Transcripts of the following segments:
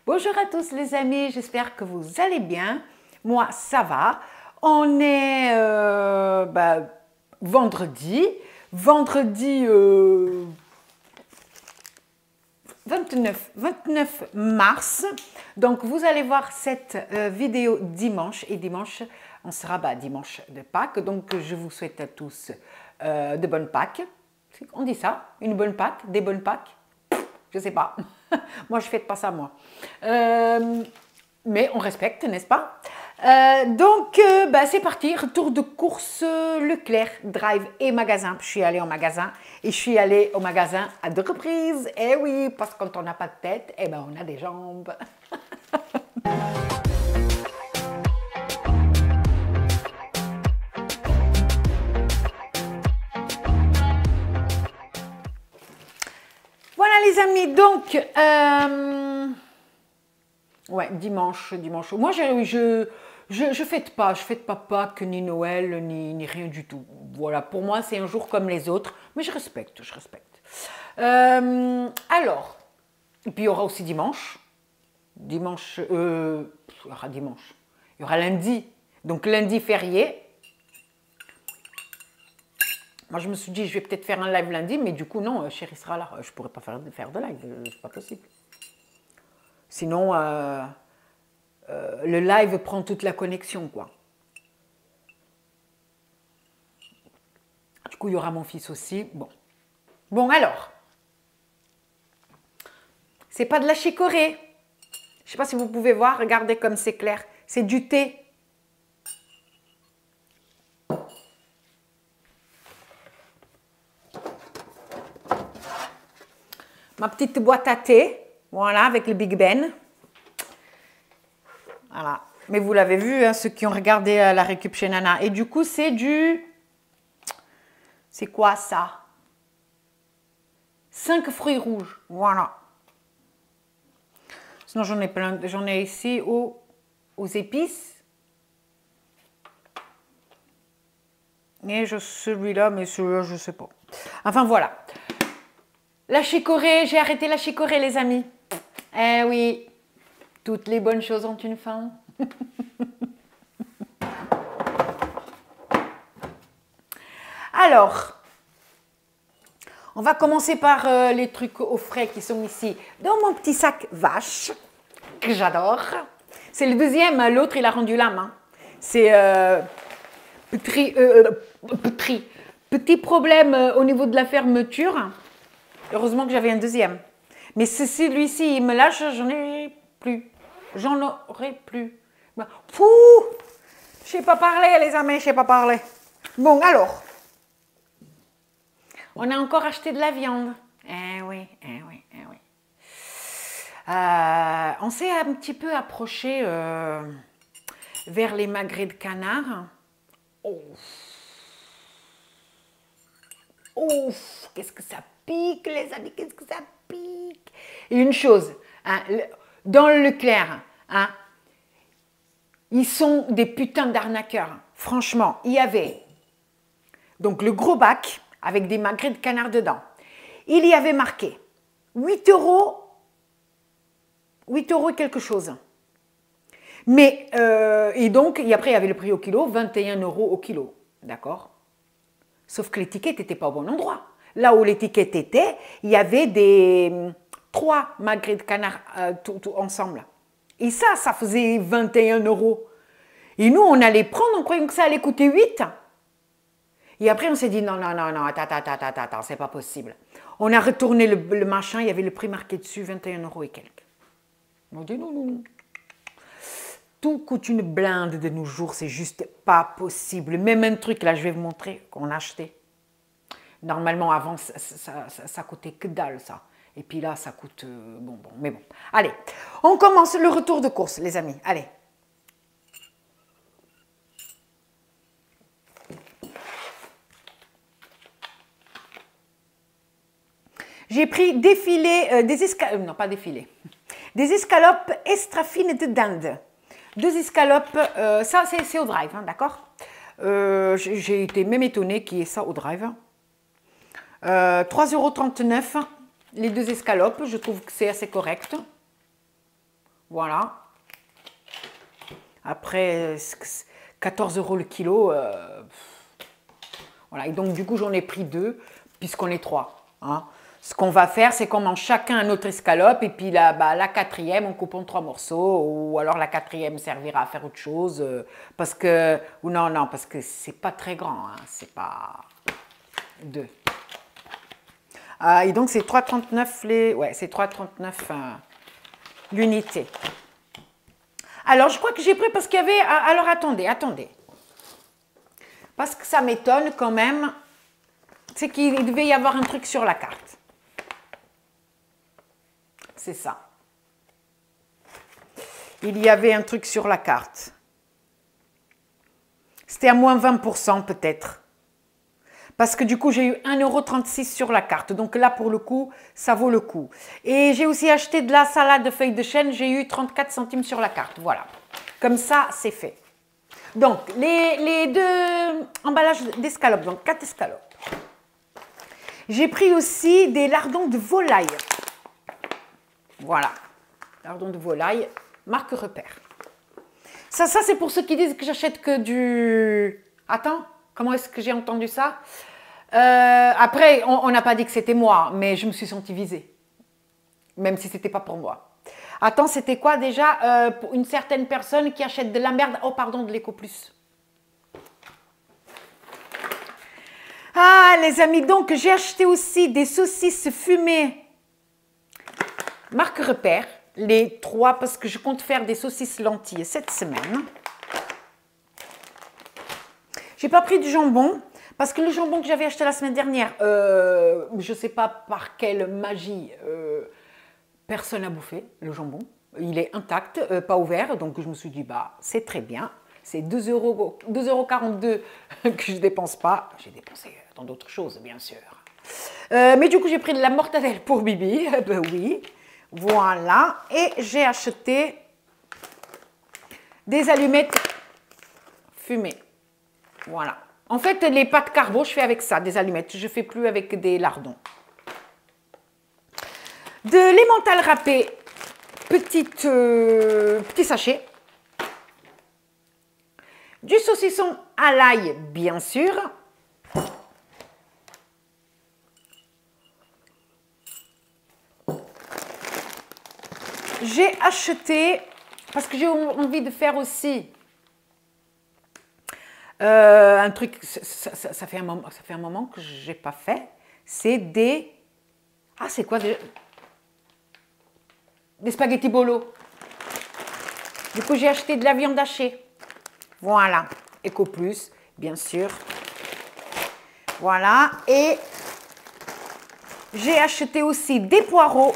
Bonjour à tous les amis, j'espère que vous allez bien. Moi, ça va. On est vendredi. Vendredi 29 mars. Donc, vous allez voir cette vidéo dimanche. Et dimanche, on sera dimanche de Pâques. Donc, je vous souhaite à tous de bonnes Pâques. On dit ça? Une bonne Pâques? Des bonnes Pâques? Je ne sais pas. Moi, je ne fête pas ça, moi. Mais on respecte, n'est-ce pas? C'est parti. Retour de course Leclerc, Drive et magasin. Je suis allée au magasin et je suis allée au magasin à 2 reprises. Eh oui, parce que quand on n'a pas de tête, eh ben, on a des jambes. Voilà les amis, donc, ouais, dimanche. Moi, je fête pas Pâques, ni Noël, ni rien du tout. Voilà, pour moi, c'est un jour comme les autres, mais je respecte. Alors, et puis il y aura aussi dimanche. Il y aura lundi, donc lundi férié. Moi, je me suis dit, je vais peut-être faire un live lundi, mais du coup, non, Chérie sera là. Je ne pourrais pas faire de live, c'est pas possible. Sinon, le live prend toute la connexion, quoi. Du coup, il y aura mon fils aussi. Bon alors, c'est pas de la chicorée. Je ne sais pas si vous pouvez voir, regardez comme c'est clair. C'est du thé. Ma petite boîte à thé, voilà, avec le Big Ben. Voilà. Mais vous l'avez vu, hein, ceux qui ont regardé la récup chez Nana. Et du coup, c'est du... C'est quoi ça? 5 fruits rouges, voilà. Sinon, j'en ai plein. J'en ai ici aux épices. Et celui-là, mais celui-là, je ne sais pas. Enfin, voilà. La chicorée, j'ai arrêté la chicorée, les amis. Eh oui, toutes les bonnes choses ont une fin. Alors, on va commencer par les trucs au frais qui sont ici dans mon petit sac vache, que j'adore. C'est le deuxième, l'autre il a rendu l'âme. Hein. C'est petit problème au niveau de la fermeture. Heureusement que j'avais un deuxième. Mais si celui-ci il me lâche, j'en ai plus. J'en aurai plus. Pouh! Je sais pas parler, les amis, je sais pas parler. Bon, alors. On a encore acheté de la viande. Eh oui. On s'est un petit peu approché vers les magrets de canard. Ouf, qu'est-ce que ça pique, les amis, qu'est-ce que ça pique. Et une chose, hein, dans le Leclerc, hein, ils sont des putains d'arnaqueurs. Franchement, il y avait donc le gros bac avec des magrets de canard dedans. Il y avait marqué 8 euros et quelque chose. Mais, et donc, et après, il y avait le prix au kilo, 21 euros au kilo. D'accord? Sauf que l'étiquette n'était pas au bon endroit. Là où l'étiquette était, il y avait 3 magrets de canard tout ensemble. Et ça faisait 21 euros. Et nous, on allait prendre, on croyait que ça allait coûter 8. Et après, on s'est dit, non, attends, c'est pas possible. On a retourné le machin, il y avait le prix marqué dessus, 21 euros et quelques. On dit, non. Tout coûte une blinde de nos jours, c'est juste pas possible. Même un truc, là, je vais vous montrer, qu'on a acheté. Normalement, avant, ça coûtait que dalle, ça. Et puis là, ça coûte... mais bon. Allez, on commence le retour de course, les amis. Allez. J'ai pris des escalopes extra fines de dinde. 2 escalopes, ça c'est au Drive, hein, d'accord? J'ai été même étonnée qu'il y ait ça au Drive. 3,39 € les 2 escalopes, je trouve que c'est assez correct. Voilà. Après, 14 € le kilo. Voilà. Et donc, du coup, j'en ai pris 2, puisqu'on est 3. Hein. Ce qu'on va faire, c'est qu'on mange chacun un autre escalope. Et puis, la quatrième, on coupe en 3 morceaux. Ou alors, la quatrième servira à faire autre chose. Parce que... Ou non, parce que c'est pas très grand. Hein, c'est pas... 2. Et donc, c'est 3,39 les... Ouais, c'est 3,39 l'unité. Alors, je crois que j'ai pris parce qu'il y avait... Alors, attendez. Parce que ça m'étonne quand même. C'est qu'il devait y avoir un truc sur la carte. C'est ça. Il y avait un truc sur la carte. C'était à moins 20% peut-être. Parce que du coup, j'ai eu 1,36 € sur la carte. Donc là, pour le coup, ça vaut le coup. Et j'ai aussi acheté de la salade de feuilles de chêne. J'ai eu 34 centimes sur la carte. Voilà. Comme ça, c'est fait. Donc, les 2 emballages d'escalopes. Donc, 4 escalopes. J'ai pris aussi des lardons de volaille. Voilà. Lardons de volaille, marque Repère. Ça c'est pour ceux qui disent que j'achète que du... Attends, comment est-ce que j'ai entendu ça? Après, on n'a pas dit que c'était moi, mais je me suis sentie visée. Même si ce n'était pas pour moi. Attends, c'était quoi déjà pour une certaine personne qui achète de la merde? Oh, pardon, de l'Eco Plus. Ah, les amis, donc j'ai acheté aussi des saucisses fumées. Marque Repère. Les 3, parce que je compte faire des saucisses lentilles cette semaine. J'ai pas pris du jambon, parce que le jambon que j'avais acheté la semaine dernière, je ne sais pas par quelle magie, personne n'a bouffé le jambon. Il est intact, pas ouvert, donc je me suis dit, bah, c'est très bien. C'est 2,42 € que je ne dépense pas. J'ai dépensé dans d'autres choses, bien sûr. Mais du coup, j'ai pris de la mortadelle pour Bibi, ben oui. Voilà, et j'ai acheté des allumettes fumées. Voilà. En fait, les pâtes carbo, je fais avec ça, des allumettes. Je ne fais plus avec des lardons. De l'emmental râpé, petit sachet. Du saucisson à l'ail, bien sûr. J'ai acheté, parce que j'ai envie de faire aussi un truc, ça fait un moment que je n'ai pas fait, c'est des... Ah, c'est quoi des spaghettis bolo. Du coup, j'ai acheté de la viande hachée. Voilà, Eco Plus, bien sûr. Voilà, et j'ai acheté aussi des poireaux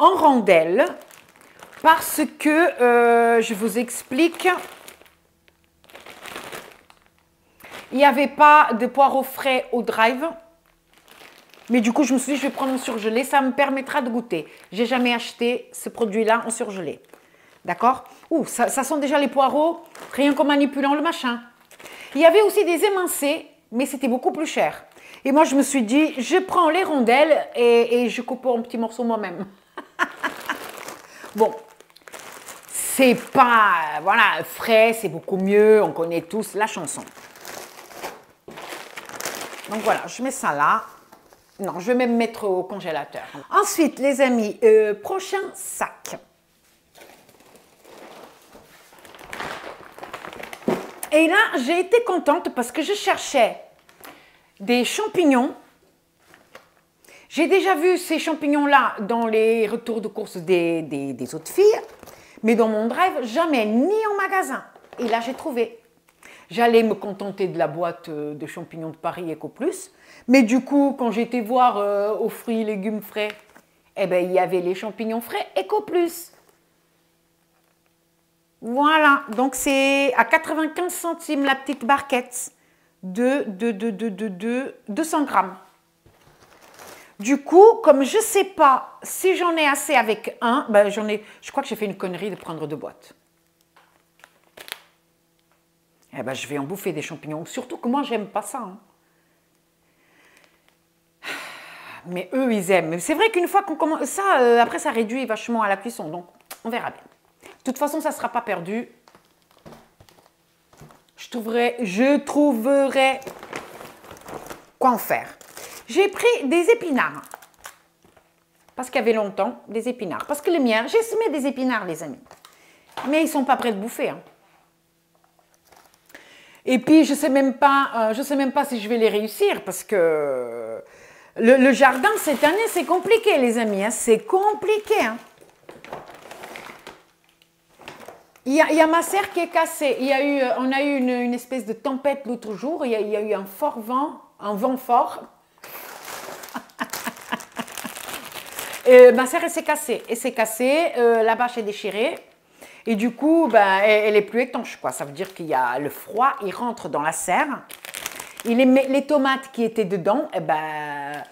en rondelles parce que, je vous explique, il n'y avait pas de poireaux frais au drive, mais du coup je me suis dit je vais prendre en surgelé, ça me permettra de goûter. J'ai jamais acheté ce produit-là en surgelé, d'accord? Ouh, ça sent déjà les poireaux, rien qu'en manipulant le machin. Il y avait aussi des émincés, mais c'était beaucoup plus cher. Et moi je me suis dit, je prends les rondelles et je coupe en petits morceaux moi-même. Bon, c'est pas, voilà, frais, c'est beaucoup mieux, on connaît tous la chanson. Donc voilà, je mets ça là. Non, je vais même mettre au congélateur. Ensuite, les amis, prochain sac. Et là, j'ai été contente parce que je cherchais des champignons. J'ai déjà vu ces champignons-là dans les retours de course des autres filles, mais dans mon drive, jamais, ni en magasin. Et là, j'ai trouvé. J'allais me contenter de la boîte de champignons de Paris Eco Plus, mais du coup, quand j'étais voir aux fruits et légumes frais, eh ben, il y avait les champignons frais Eco Plus. Voilà, donc c'est à 95 centimes la petite barquette de 200 grammes. Du coup, comme je ne sais pas si j'en ai assez avec un, ben je crois que j'ai fait une connerie de prendre 2 boîtes. Eh ben, je vais en bouffer des champignons, surtout que moi, j'aime pas ça. Hein. Mais eux, ils aiment. C'est vrai qu'une fois qu'on commence... Ça, après, ça réduit vachement à la cuisson. Donc, on verra bien. De toute façon, ça ne sera pas perdu. Je trouverai quoi en faire. J'ai pris des épinards. Parce qu'il y avait longtemps, des épinards. Parce que les miens, j'ai semé des épinards, les amis. Mais ils ne sont pas prêts de bouffer. Hein. Et puis, je ne sais même pas si je vais les réussir. Parce que le jardin, cette année, c'est compliqué, les amis. Hein. C'est compliqué. Hein. Il y a ma serre qui est cassée. On a eu une espèce de tempête l'autre jour. Il y a eu un vent fort. Ma serre, elle s'est cassée. La bâche est déchirée. Et du coup, ben, elle est plus étanche, quoi. Ça veut dire qu'il y a le froid, il rentre dans la serre. Et les tomates qui étaient dedans, eh ben,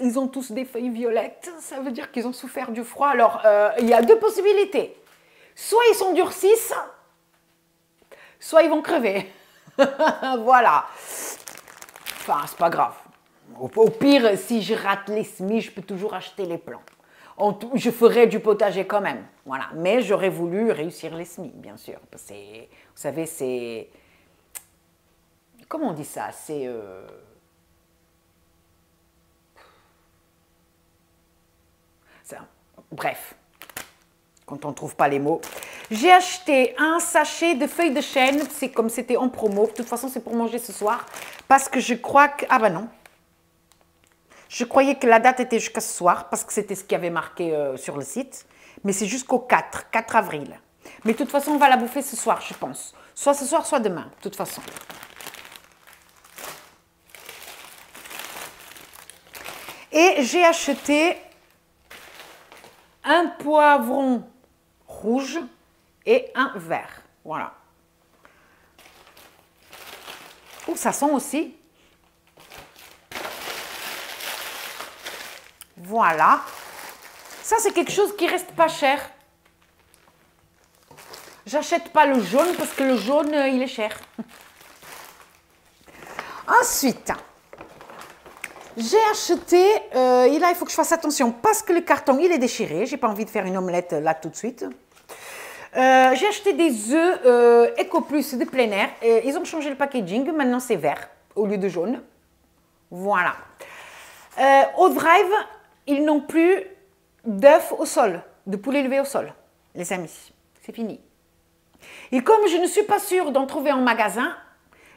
ils ont tous des feuilles violettes. Ça veut dire qu'ils ont souffert du froid. Alors, il y a deux possibilités. Soit ils sont durcissent, soit ils vont crever. Voilà. Enfin, c'est pas grave. Au pire, si je rate les semis, je peux toujours acheter les plants. Je ferai du potager quand même. Voilà. Mais j'aurais voulu réussir les semis, bien sûr. Vous savez, c'est... Comment on dit ça? C'est... Bref, quand on ne trouve pas les mots. J'ai acheté un sachet de feuilles de chêne. C'est comme c'était en promo. De toute façon, c'est pour manger ce soir. Parce que je crois que... Ah ben non. Je croyais que la date était jusqu'à ce soir, parce que c'était ce qui avait marqué sur le site. Mais c'est jusqu'au 4 avril. Mais de toute façon, on va la bouffer ce soir, je pense. Soit ce soir, soit demain, de toute façon. Et j'ai acheté un poivron rouge et un vert. Voilà. Oh, ça sent aussi. Voilà. Ça, c'est quelque chose qui reste pas cher. J'achète pas le jaune parce que le jaune, il est cher. Ensuite, j'ai acheté, et là, il faut que je fasse attention parce que le carton, il est déchiré. J'ai pas envie de faire une omelette là tout de suite. J'ai acheté des œufs EcoPlus de plein air. Ils ont changé le packaging. Maintenant, c'est vert au lieu de jaune. Voilà. Au Drive, ils n'ont plus d'œufs au sol, de poulet élevé au sol, les amis. C'est fini. Et comme je ne suis pas sûre d'en trouver en magasin,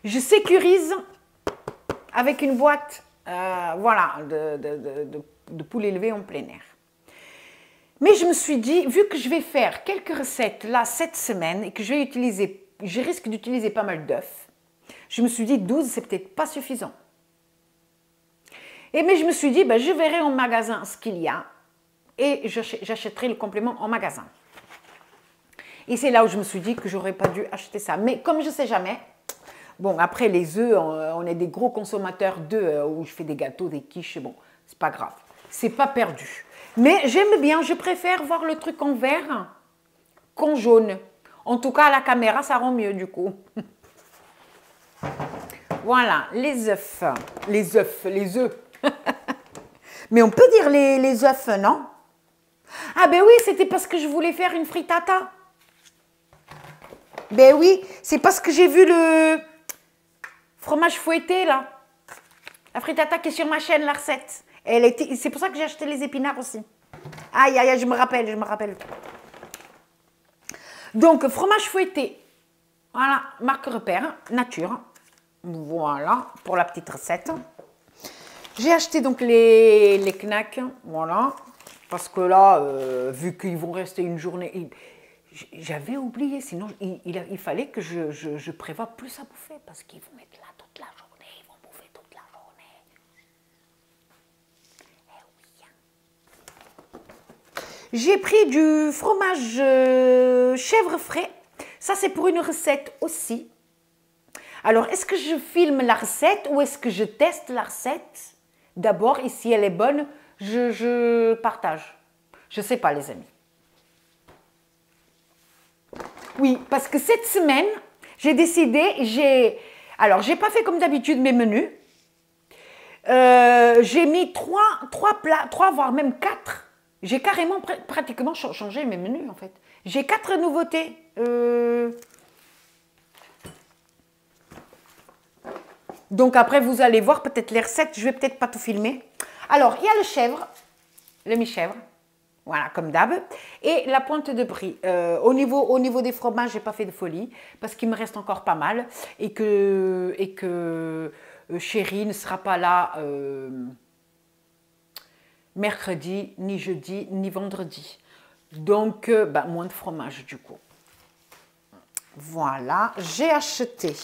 je sécurise avec une boîte voilà, de poulet élevé en plein air. Mais je me suis dit, vu que je vais faire quelques recettes là cette semaine et que je risque d'utiliser pas mal d'œufs, je me suis dit 12, c'est peut-être pas suffisant. Mais je me suis dit, ben, je verrai en magasin ce qu'il y a et j'achèterai le complément en magasin. Et c'est là où je me suis dit que j'aurais pas dû acheter ça. Mais comme je ne sais jamais, bon, après les œufs, on est des gros consommateurs d'œufs où je fais des gâteaux, des quiches, bon, c'est pas grave. C'est pas perdu. Mais j'aime bien, je préfère voir le truc en vert qu'en jaune. En tout cas, à la caméra, ça rend mieux du coup. Voilà, les œufs. Les œufs. Mais on peut dire les œufs, non? Ah ben oui, c'était parce que je voulais faire une frittata. Ben oui, c'est parce que j'ai vu le fromage fouetté, là. La frittata qui est sur ma chaîne, la recette. C'est pour ça que j'ai acheté les épinards aussi. Aïe, aïe, aïe, je me rappelle. Donc, fromage fouetté. Voilà, marque repère, nature. Voilà, pour la petite recette. J'ai acheté donc les knacks, voilà. Parce que là, vu qu'ils vont rester une journée... J'avais oublié, sinon il fallait que je prévoie plus à bouffer parce qu'ils vont être là toute la journée, ils vont bouffer toute la journée. Eh oui. J'ai pris du fromage chèvre frais. Ça, c'est pour une recette aussi. Alors, est-ce que je filme la recette ou est-ce que je teste la recette d'abord et si elle est bonne, je partage. Je ne sais pas, les amis. Oui, parce que cette semaine, j'ai décidé, alors j'ai pas fait comme d'habitude mes menus. J'ai mis trois plats, 3 voire même 4. J'ai carrément pratiquement changé mes menus en fait. J'ai 4 nouveautés. Donc après vous allez voir peut-être les recettes, je vais peut-être pas tout filmer. Alors il y a le chèvre, le mi-chèvre, voilà comme d'hab, et la pointe de brie. Au niveau des fromages, j'ai pas fait de folie parce qu'il me reste encore pas mal et que Chérie ne sera pas là mercredi, ni jeudi, ni vendredi. Donc, moins de fromage du coup. Voilà, j'ai acheté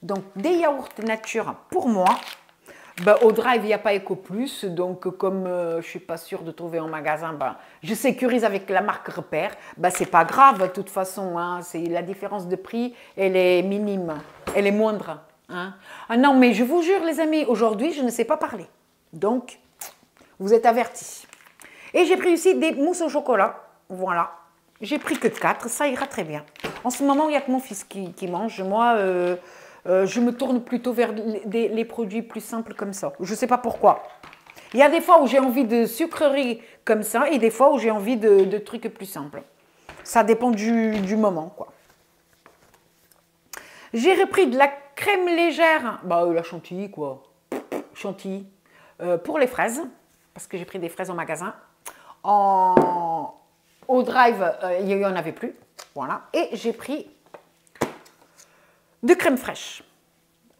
donc des yaourts nature pour moi. Au Drive, il n'y a pas Eco Plus, donc comme je ne suis pas sûre de trouver en magasin, je sécurise avec la marque Repère. C'est pas grave, de toute façon, hein, la différence de prix, elle est minime, elle est moindre. Hein. Ah non, mais je vous jure, les amis, aujourd'hui, je ne sais pas parler. Donc, vous êtes avertis. Et j'ai pris aussi des mousses au chocolat. Voilà. J'ai pris que 4, ça ira très bien. En ce moment, il n'y a que mon fils qui mange. Moi, je me tourne plutôt vers les produits plus simples comme ça. Je ne sais pas pourquoi. Il y a des fois où j'ai envie de sucreries comme ça et des fois où j'ai envie de trucs plus simples. Ça dépend du moment, quoi. J'ai repris de la crème légère, la chantilly, quoi. Chantilly. Pour les fraises, parce que j'ai pris des fraises en magasin. Au Drive, il n'y en avait plus. Voilà. Et j'ai pris de crème fraîche.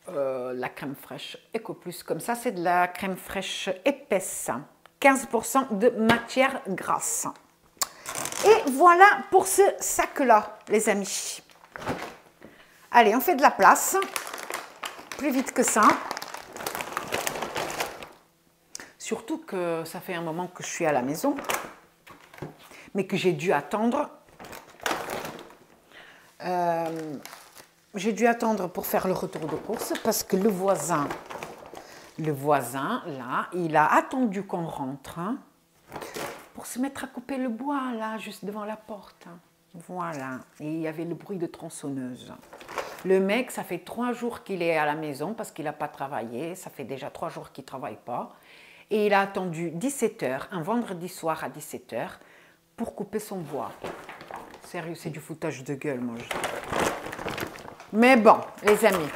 La crème fraîche Eco Plus, comme ça, c'est de la crème fraîche épaisse. 15% de matière grasse. Et voilà pour ce sac-là, les amis. Allez, on fait de la place. Plus vite que ça. Surtout que ça fait un moment que je suis à la maison, mais que j'ai dû attendre. J'ai dû attendre pour faire le retour de course parce que le voisin, là, il a attendu qu'on rentre pour se mettre à couper le bois, là, juste devant la porte. Voilà. Et il y avait le bruit de tronçonneuse. Le mec, ça fait 3 jours qu'il est à la maison parce qu'il n'a pas travaillé. Ça fait déjà 3 jours qu'il ne travaille pas. Et il a attendu 17 h, un vendredi soir à 17 h, pour couper son bois. Sérieux, c'est du foutage de gueule, moi. Mais bon, les amis.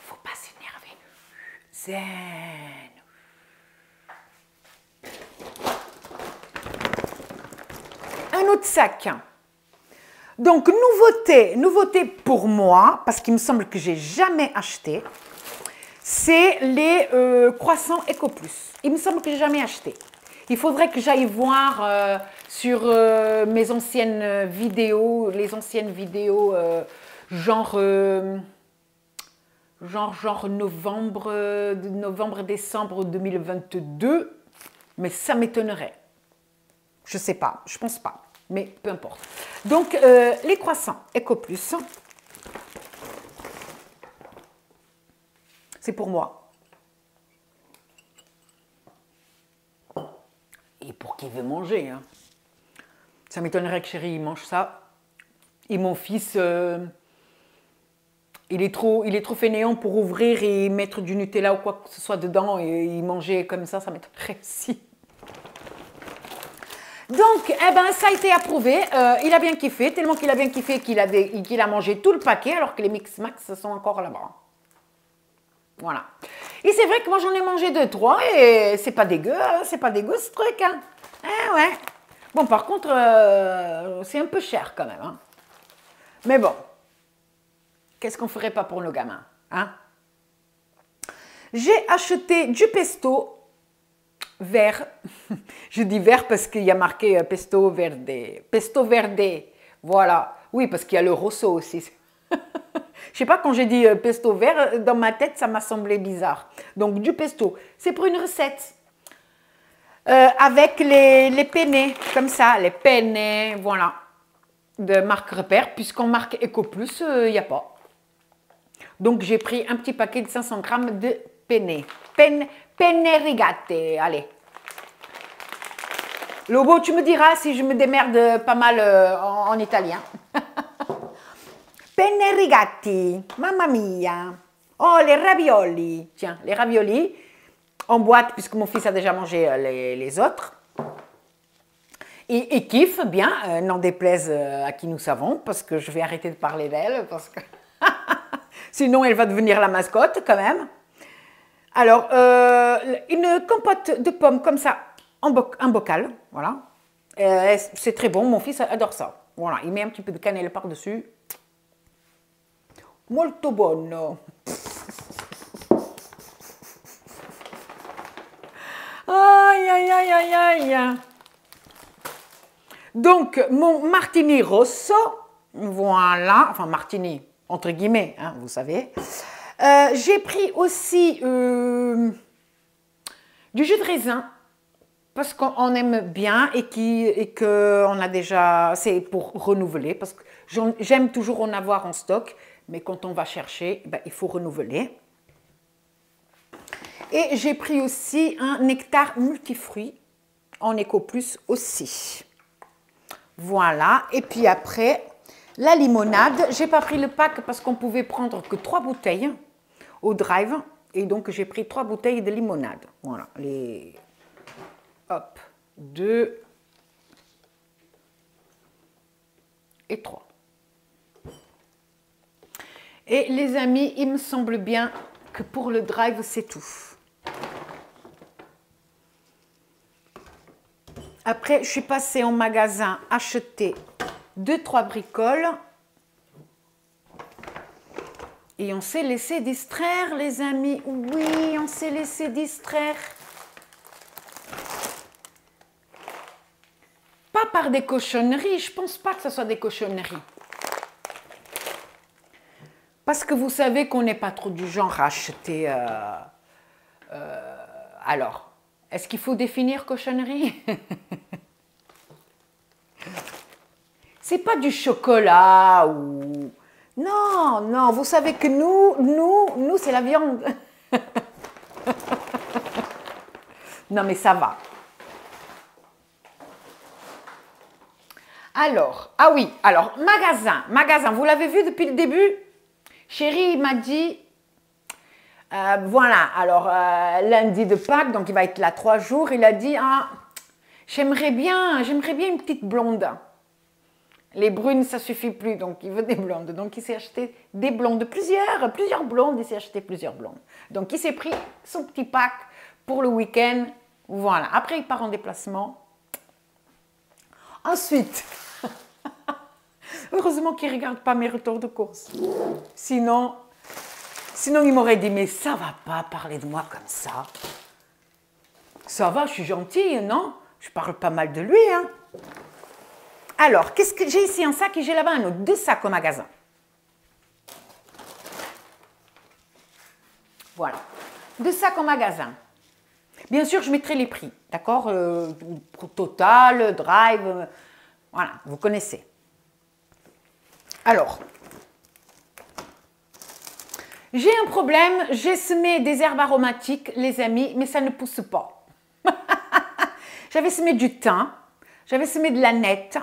Faut pas s'énerver. Zen. Un autre sac. Donc, nouveauté pour moi, parce qu'il me semble que j'ai jamais acheté, c'est les croissants Eco Plus. Il me semble que j'ai jamais acheté. Il faudrait que j'aille voir sur mes anciennes vidéos, genre novembre-décembre 2022, mais ça m'étonnerait. Je sais pas, je pense pas, mais peu importe. Donc, les croissants Eco Plus, c'est pour moi. Et pour qui veut manger. Hein. Ça m'étonnerait que Chérie mange ça. Et mon fils, il est trop fainéant pour ouvrir et mettre du Nutella ou quoi que ce soit dedans et y manger comme ça m'étonnerait aussi. Donc, ça a été approuvé. Il a bien kiffé, tellement qu'il a bien kiffé qu'il a mangé tout le paquet, alors que les Mix Max sont encore là-bas. Voilà. Et c'est vrai que moi, j'en ai mangé 2-3 et c'est pas dégueu, hein, c'est pas dégueu ce truc. Hein. Ouais. Bon, par contre, c'est un peu cher quand même. Hein. Mais bon, qu'est-ce qu'on ferait pas pour nos gamins, hein? J'ai acheté du pesto vert. Je dis vert parce qu'il y a marqué pesto verde. Pesto verde, voilà. Oui, parce qu'il y a le rosso aussi. Je sais pas, quand j'ai dit pesto vert, dans ma tête, ça m'a semblé bizarre. Donc, du pesto. C'est pour une recette. Avec les penne, comme ça, les penne, voilà, de marque Repère, puisqu'en marque Eco Plus, il n'y a pas. Donc, j'ai pris un petit paquet de 500 grammes de penne. Penne rigate, allez. Lobo, tu me diras si je me démerde pas mal en italien. Penne rigati, mamma mia. Oh, les raviolis. Tiens, les raviolis en boîte, puisque mon fils a déjà mangé les autres. Et kiffe bien, n'en déplaise à qui nous savons, parce que je vais arrêter de parler d'elle, parce que sinon elle va devenir la mascotte quand même. Alors, une compote de pommes comme ça, un bocal, voilà. C'est très bon, mon fils adore ça. Voilà, il met un petit peu de cannelle par-dessus. Molto buono. Aïe, aïe, aïe, aïe, aïe. Donc, mon martini rosso, voilà, enfin martini, entre guillemets, hein, vous savez. J'ai pris aussi du jus de raisin, parce qu'on aime bien et qu'on a déjà, c'est pour renouveler, parce que j'aime toujours en avoir en stock, mais quand on va chercher, ben, il faut renouveler. Et j'ai pris aussi un nectar multifruits en Eco Plus aussi. Voilà, et puis après, la limonade. J'ai pas pris le pack parce qu'on pouvait prendre que 3 bouteilles au drive. Et donc, j'ai pris 3 bouteilles de limonade. Voilà, les... Hop, 2 et 3. Et les amis, il me semble bien que pour le drive, c'est tout. Après, je suis passée en magasin acheter 2-3 bricoles. Et on s'est laissé distraire, les amis. Oui, on s'est laissé distraire. Pas par des cochonneries. Je ne pense pas que ce soit des cochonneries. Parce que vous savez qu'on n'est pas trop du genre à acheter... alors, est-ce qu'il faut définir cochonnerie? C'est pas du chocolat ou... Non, non, vous savez que nous c'est la viande. Non, mais ça va. Alors, ah oui, alors, magasin, vous l'avez vu depuis le début? Chéri, il m'a dit, voilà, alors, lundi de Pâques, donc il va être là 3 jours, il a dit, ah, j'aimerais bien une petite blonde. Les brunes, ça suffit plus, donc il veut des blondes. Donc il s'est acheté des blondes, plusieurs blondes, il s'est acheté plusieurs blondes. Donc il s'est pris son petit pack pour le week-end. Voilà, après il part en déplacement. Ensuite, heureusement qu'il ne regarde pas mes retours de course. Sinon il m'aurait dit, mais ça va pas parler de moi comme ça. Ça va, je suis gentille, non? Je parle pas mal de lui, hein. Alors, qu'est-ce que j'ai ici? Un sac et j'ai là-bas un autre. 2 sacs au magasin. Voilà. 2 sacs au magasin. Bien sûr, je mettrai les prix. D'accord? Total, Drive. Voilà, vous connaissez. Alors, j'ai un problème. J'ai semé des herbes aromatiques, les amis, mais ça ne pousse pas. J'avais semé du thym. J'avais semé de l'aneth.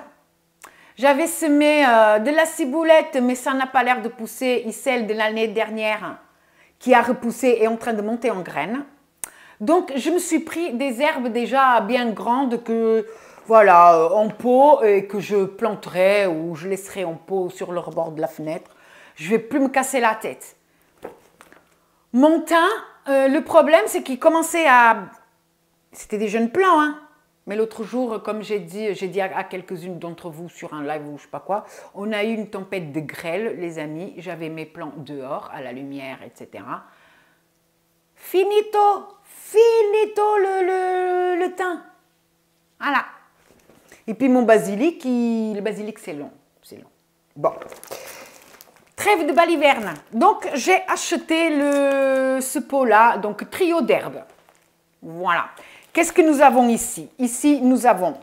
J'avais semé de la ciboulette, mais ça n'a pas l'air de pousser. Et celle de l'année dernière, qui a repoussé, est en train de monter en graines. Donc, je me suis pris des herbes déjà bien grandes que, voilà, en pot, et que je planterai ou je laisserai en pot sur le rebord de la fenêtre. Je ne vais plus me casser la tête. Mon thym, le problème, c'est qu'il commençait à... C'était des jeunes plants, hein. Mais l'autre jour, comme j'ai dit à quelques-unes d'entre vous sur un live ou je ne sais pas quoi, on a eu une tempête de grêle, les amis. J'avais mes plants dehors, à la lumière, etc. Finito le thym. Voilà. Et puis mon basilic, le basilic c'est long. Bon. Trêve de baliverne. Donc j'ai acheté ce pot-là, donc trio d'herbes. Voilà. Qu'est-ce que nous avons ici? Ici, nous avons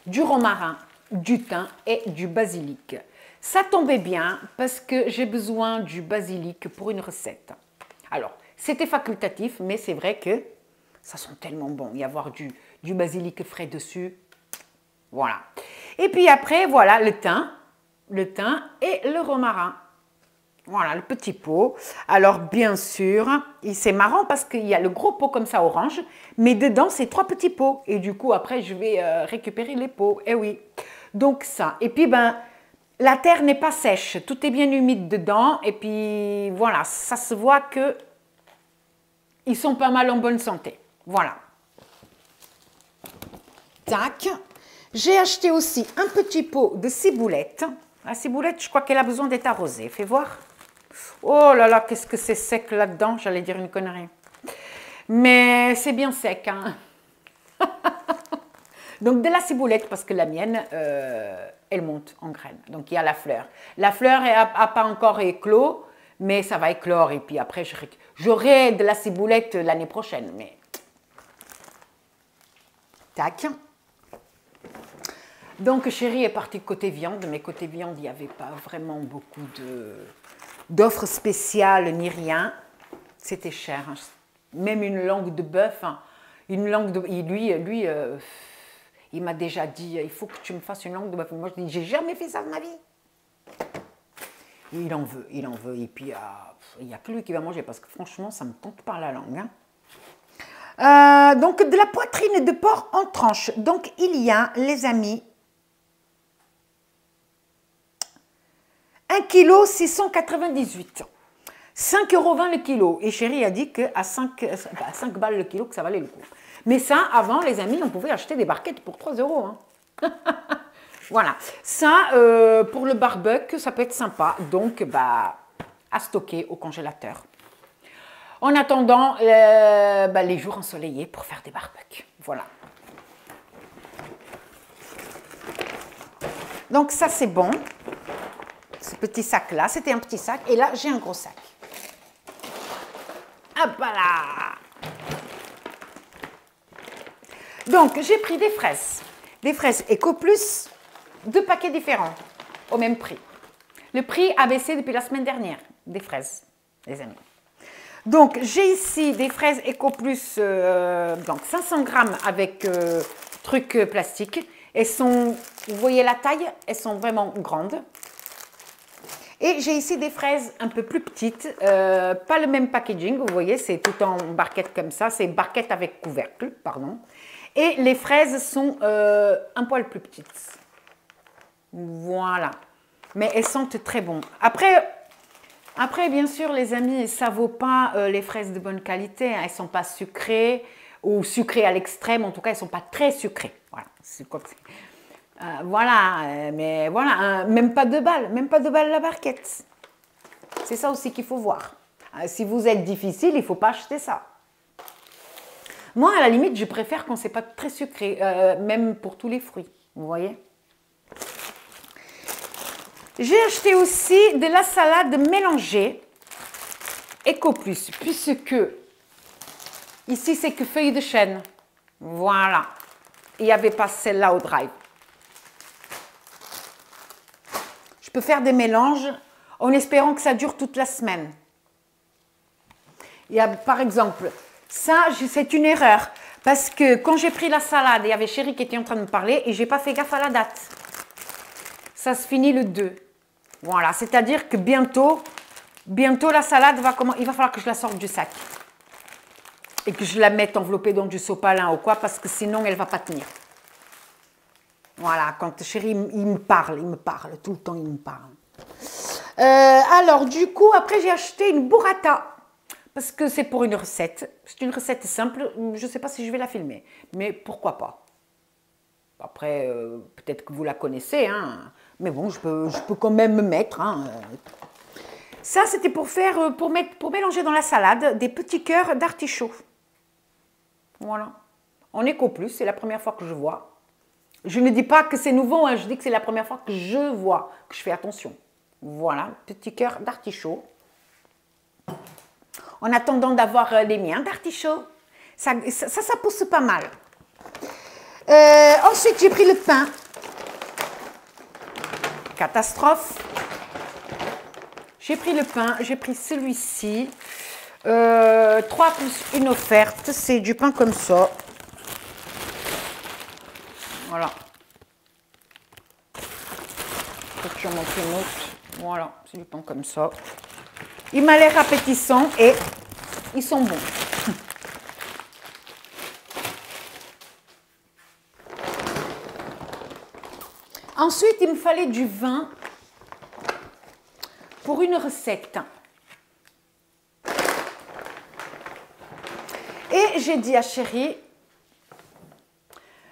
du romarin, du thym et du basilic. Ça tombait bien parce que j'ai besoin du basilic pour une recette. Alors, c'était facultatif, mais c'est vrai que ça sent tellement bon. Y avoir du basilic frais dessus. Voilà. Et puis après, voilà le thym et le romarin. Voilà, le petit pot. Alors, bien sûr, c'est marrant parce qu'il y a le gros pot comme ça, orange, mais dedans, c'est 3 petits pots. Et du coup, après, je vais récupérer les pots. Eh oui. Donc, ça. Et puis, ben, la terre n'est pas sèche. Tout est bien humide dedans. Et puis, voilà, ça se voit que ils sont pas mal en bonne santé. Voilà. Tac. J'ai acheté aussi un petit pot de ciboulette. La ciboulette, je crois qu'elle a besoin d'être arrosée. Fais voir. Oh là là, qu'est-ce que c'est sec là-dedans. J'allais dire une connerie. Mais c'est bien sec. Hein. Donc de la ciboulette, parce que la mienne, elle monte en graines. Donc il y a la fleur. La fleur n'a pas encore éclos, mais ça va éclore. Et puis après, j'aurai de la ciboulette l'année prochaine. Mais tac. Donc chérie est partie côté viande, mais côté viande, il n'y avait pas vraiment beaucoup d'offres spéciales ni rien. C'était cher. Hein. Même une langue de bœuf, hein. Une langue de... Lui il m'a déjà dit, il faut que tu me fasses une langue de bœuf. Moi, je dis, j'ai jamais fait ça de ma vie. Il en veut, il en veut. Et puis, il n'y a que lui qui va manger, parce que franchement, ça ne me tente pas la langue. Hein. Donc, de la poitrine de porc en tranches. Donc, il y a, les amis, 1 kg 698. 5,20 € le kilo. Et chérie a dit qu'à 5 balles le kilo, que ça valait le coup. Mais ça, avant, les amis, on pouvait acheter des barquettes pour 3 €. Hein. Voilà. Ça, pour le barbecue, ça peut être sympa. Donc, bah, à stocker au congélateur. En attendant, les jours ensoleillés pour faire des barbecues. Voilà. Donc, ça, c'est bon. Ce petit sac-là, c'était un petit sac. Et là, j'ai un gros sac. Hop là. Donc, j'ai pris des fraises. Des fraises EcoPlus, 2 paquets différents, au même prix. Le prix a baissé depuis la semaine dernière, des fraises, les amis. Donc, j'ai ici des fraises EcoPlus, donc 500 grammes avec truc plastique. Elles sont, vous voyez la taille, elles sont vraiment grandes. Et j'ai ici des fraises un peu plus petites, pas le même packaging, vous voyez, c'est tout en barquette comme ça, c'est barquette avec couvercle, pardon. Et les fraises sont un poil plus petites. Voilà. Mais elles sentent très bon. Après, bien sûr, les amis, ça ne vaut pas les fraises de bonne qualité. Hein. Elles ne sont pas sucrées ou sucrées à l'extrême. En tout cas, elles ne sont pas très sucrées. Voilà. C'est quoi que c'est. Voilà, mais voilà, même pas 2 balles, même pas 2 balles la barquette. C'est ça aussi qu'il faut voir. Si vous êtes difficile, il ne faut pas acheter ça. Moi, à la limite, je préfère quand c'est pas très sucré, même pour tous les fruits, vous voyez. J'ai acheté aussi de la salade mélangée EcoPlus, puisque ici, c'est que feuilles de chêne. Voilà. Il n'y avait pas celle-là au drive. Je peux faire des mélanges en espérant que ça dure toute la semaine. Il y a, par exemple, ça, c'est une erreur. Parce que quand j'ai pris la salade, il y avait chérie qui était en train de me parler et je n'ai pas fait gaffe à la date. Ça se finit le 2. Voilà, c'est-à-dire que bientôt la salade va comment. Il va falloir que je la sorte du sac. Et que je la mette enveloppée dans du sopalin ou quoi, parce que sinon elle ne va pas tenir. Voilà, quand chérie, il me parle, tout le temps il me parle. Alors du coup, après j'ai acheté une burrata, parce que c'est pour une recette. C'est une recette simple, je ne sais pas si je vais la filmer, mais pourquoi pas. Après, peut-être que vous la connaissez, hein, mais bon, je peux quand même me mettre. Hein. Ça, c'était pour mélanger dans la salade des petits cœurs d'artichaut. Voilà. En EcoPlus, c'est la première fois que je vois. Je ne dis pas que c'est nouveau, hein, je dis que c'est la première fois que je vois, que je fais attention. Voilà, petit cœur d'artichaut. En attendant d'avoir les miens d'artichaut, ça pousse pas mal. Ensuite, j'ai pris le pain. Catastrophe. J'ai pris le pain, j'ai pris celui-ci. 3 plus une offerte, c'est du pain comme ça. Voilà. Je vais te montrer une autre. Voilà, c'est du pain comme ça. Il m'a l'air appétissant et ils sont bons. Ensuite, il me fallait du vin pour une recette. Et j'ai dit à Chérie,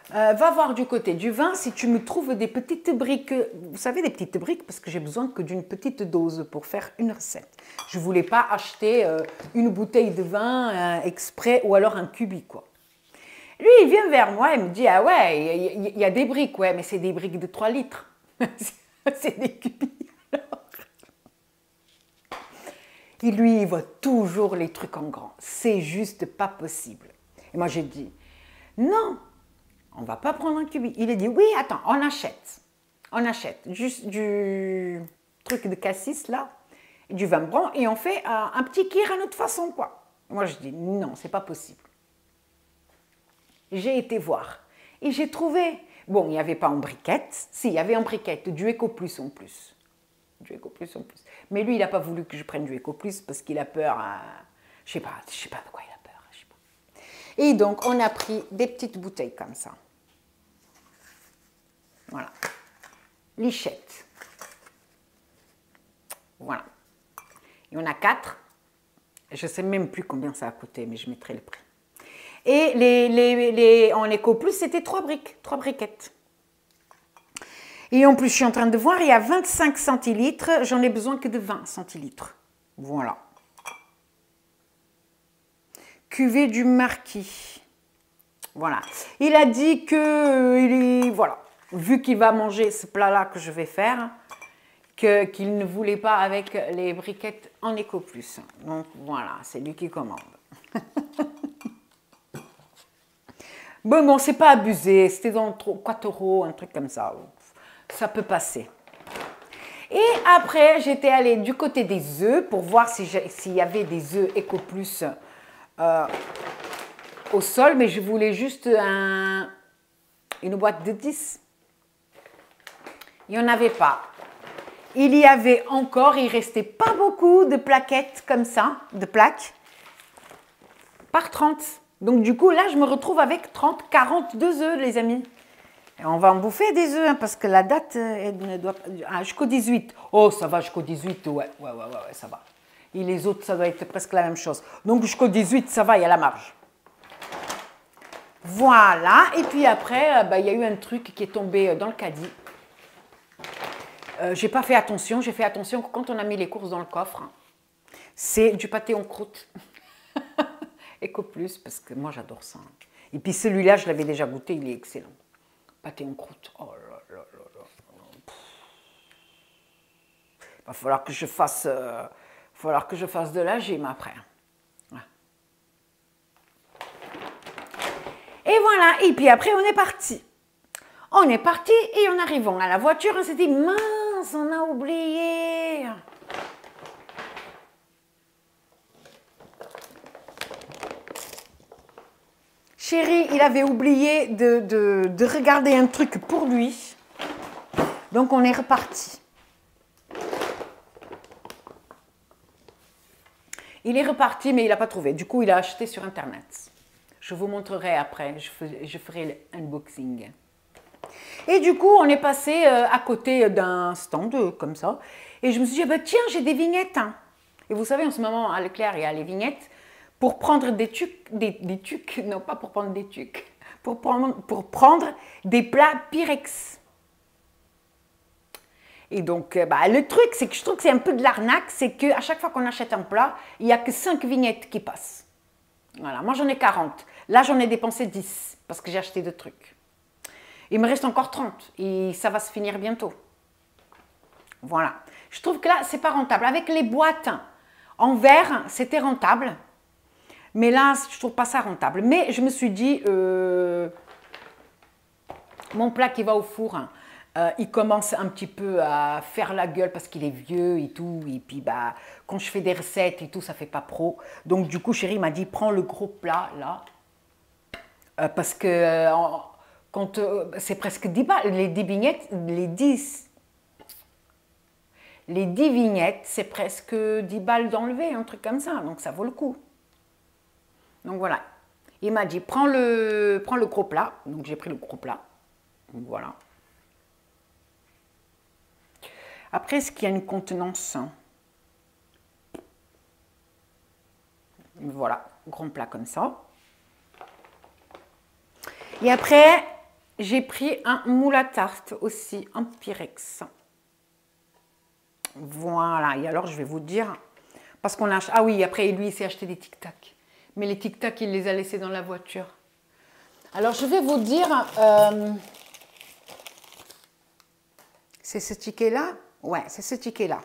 va voir du côté du vin si tu me trouves des petites briques. Vous savez, des petites briques, parce que j'ai besoin que d'une petite dose pour faire une recette. Je ne voulais pas acheter une bouteille de vin exprès ou alors un cubi, quoi. Lui, il vient vers moi et me dit, ah ouais, il y a des briques, ouais, mais c'est des briques de 3 litres. C'est des cubis. Et lui, il voit toujours les trucs en grand. C'est juste pas possible. Et moi, j'ai dit, non, on va pas prendre un cubi. Il a dit, oui, attends, on achète. On achète juste du truc de cassis, là, du vin blanc, et on fait un petit kir à notre façon, quoi. Moi, je dis, non, c'est pas possible. J'ai été voir et j'ai trouvé, bon, il n'y avait pas en briquette, si, il y avait en briquette, du Eco Plus en plus. Du Eco Plus en plus. Mais lui, il n'a pas voulu que je prenne du Eco Plus parce qu'il a peur, je sais pas de quoi il a peur. Je sais pas. Et donc, on a pris des petites bouteilles comme ça. Voilà. Lichette. Voilà. Il y en a 4. Je ne sais même plus combien ça a coûté, mais je mettrai le prix. Et en Eco Plus, c'était 3 briques, 3 briquettes. Et en plus, je suis en train de voir, il y a 25 centilitres, j'en ai besoin que de 20 centilitres. Voilà. Cuvée du Marquis. Voilà. Il a dit que, voilà, vu qu'il va manger ce plat-là que je vais faire, qu'il ne voulait pas avec les briquettes en Eco Plus. Donc voilà, c'est lui qui commande. Bon, c'est pas abusé, c'était dans 4 €, un truc comme ça. Ça peut passer. Et après, j'étais allée du côté des œufs pour voir s'il y avait des œufs Eco Plus au sol, mais je voulais juste une boîte de 10. Il n'y en avait pas. Il y avait encore, il restait pas beaucoup de plaquettes comme ça, de plaques, par 30. Donc du coup, là, je me retrouve avec 30, 42 œufs, les amis. Et on va en bouffer des œufs, hein, parce que la date, elle ne doit pas... jusqu'au 18. Oh, ça va, jusqu'au 18, ouais, ça va. Et les autres, ça doit être presque la même chose. Donc jusqu'au 18, ça va, il y a la marge. Voilà, et puis après, il y a eu un truc qui est tombé dans le caddie. J'ai pas fait attention, j'ai fait attention quand on a mis les courses dans le coffre. C'est du pâté en croûte. Eco Plus, parce que moi j'adore ça. Et puis celui-là, je l'avais déjà goûté, il est excellent. Pâté en croûte. Oh là là là là. Il va falloir que je fasse, de la gym après. Ouais. Et voilà, et puis après on est parti. On est parti et en arrivant à la voiture, on s'est dit, mince, on a oublié. Chéri, il avait oublié de regarder un truc pour lui. Donc, on est reparti. Il est reparti, mais il n'a pas trouvé. Du coup, il a acheté sur Internet. Je vous montrerai après. Je ferai l'unboxing. Et du coup, on est passé à côté d'un stand comme ça. Et je me suis dit, bah, tiens, j'ai des vignettes. Hein. Et vous savez, en ce moment, à Leclerc, il y a les vignettes. Pour prendre des tucs, non pas pour prendre des tucs, pour prendre des plats Pyrex. Et donc, le truc, c'est que je trouve que c'est un peu de l'arnaque, c'est qu'à chaque fois qu'on achète un plat, il n'y a que 5 vignettes qui passent. Voilà, moi j'en ai 40. Là, j'en ai dépensé 10, parce que j'ai acheté 2 trucs. Il me reste encore 30, et ça va se finir bientôt. Voilà. Je trouve que là, c'est pas rentable. Avec les boîtes en verre, c'était rentable. Mais là, je ne trouve pas ça rentable. Mais je me suis dit, mon plat qui va au four, il commence un petit peu à faire la gueule parce qu'il est vieux et tout. Et puis, quand je fais des recettes et tout, ça ne fait pas pro. Donc, du coup, chérie m'a dit, prends le gros plat, là. Parce que c'est presque 10 balles. Les 10 vignettes, les 10 Les 10 vignettes, c'est presque 10 balles d'enlever, un truc comme ça. Donc ça vaut le coup. Donc voilà. Il m'a dit, prends le gros plat. Donc j'ai pris le gros plat. Donc voilà. Après, est-ce qu'il y a une contenance? Voilà, grand plat comme ça. Et après, j'ai pris un moule à tarte aussi, un Pyrex. Voilà, et alors je vais vous dire, parce qu'on a... Ah oui, après lui, il s'est acheté des tic-tac. Mais les tic-tac, il les a laissés dans la voiture. Alors je vais vous dire, c'est ce ticket-là? Ouais, c'est ce ticket-là.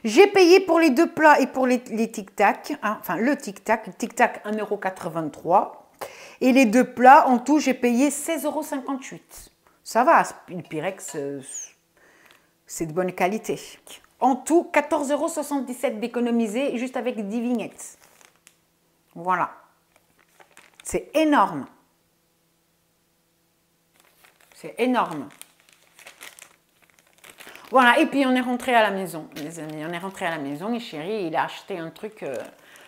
J'ai payé pour les 2 plats et pour les tic-tac, hein, enfin le tic-tac 1,83 € et les 2 plats en tout j'ai payé 16,58 €. Ça va, une Pyrex c'est de bonne qualité. En tout 14,77 € d'économiser juste avec 10 vignettes. Voilà, c'est énorme. C'est énorme. Voilà, et puis on est rentré à la maison, les amis. On est rentré à la maison et chéri, il a acheté un truc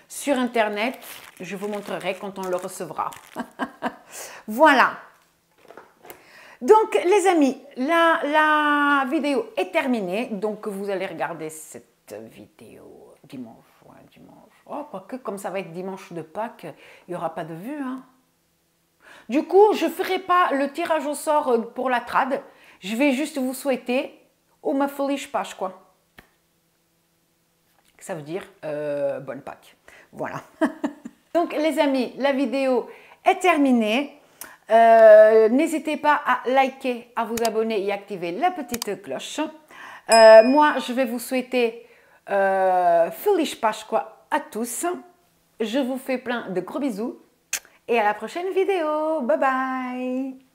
sur Internet. Je vous montrerai quand on le recevra. Voilà. Donc, les amis, la vidéo est terminée. Donc, vous allez regarder cette vidéo dimanche. Ouais, dimanche. Oh, pas que comme ça va être dimanche de Pâques, il n'y aura pas de vue. Hein. Du coup, je ne ferai pas le tirage au sort pour la trad. Je vais juste vous souhaiter... Uma feliz Páscoa. Ça veut dire bonne Pâques. Voilà. Donc les amis, la vidéo est terminée. N'hésitez pas à liker, à vous abonner et activer la petite cloche. Moi, je vais vous souhaiter feliz Páscoa à tous. Je vous fais plein de gros bisous et à la prochaine vidéo. Bye bye.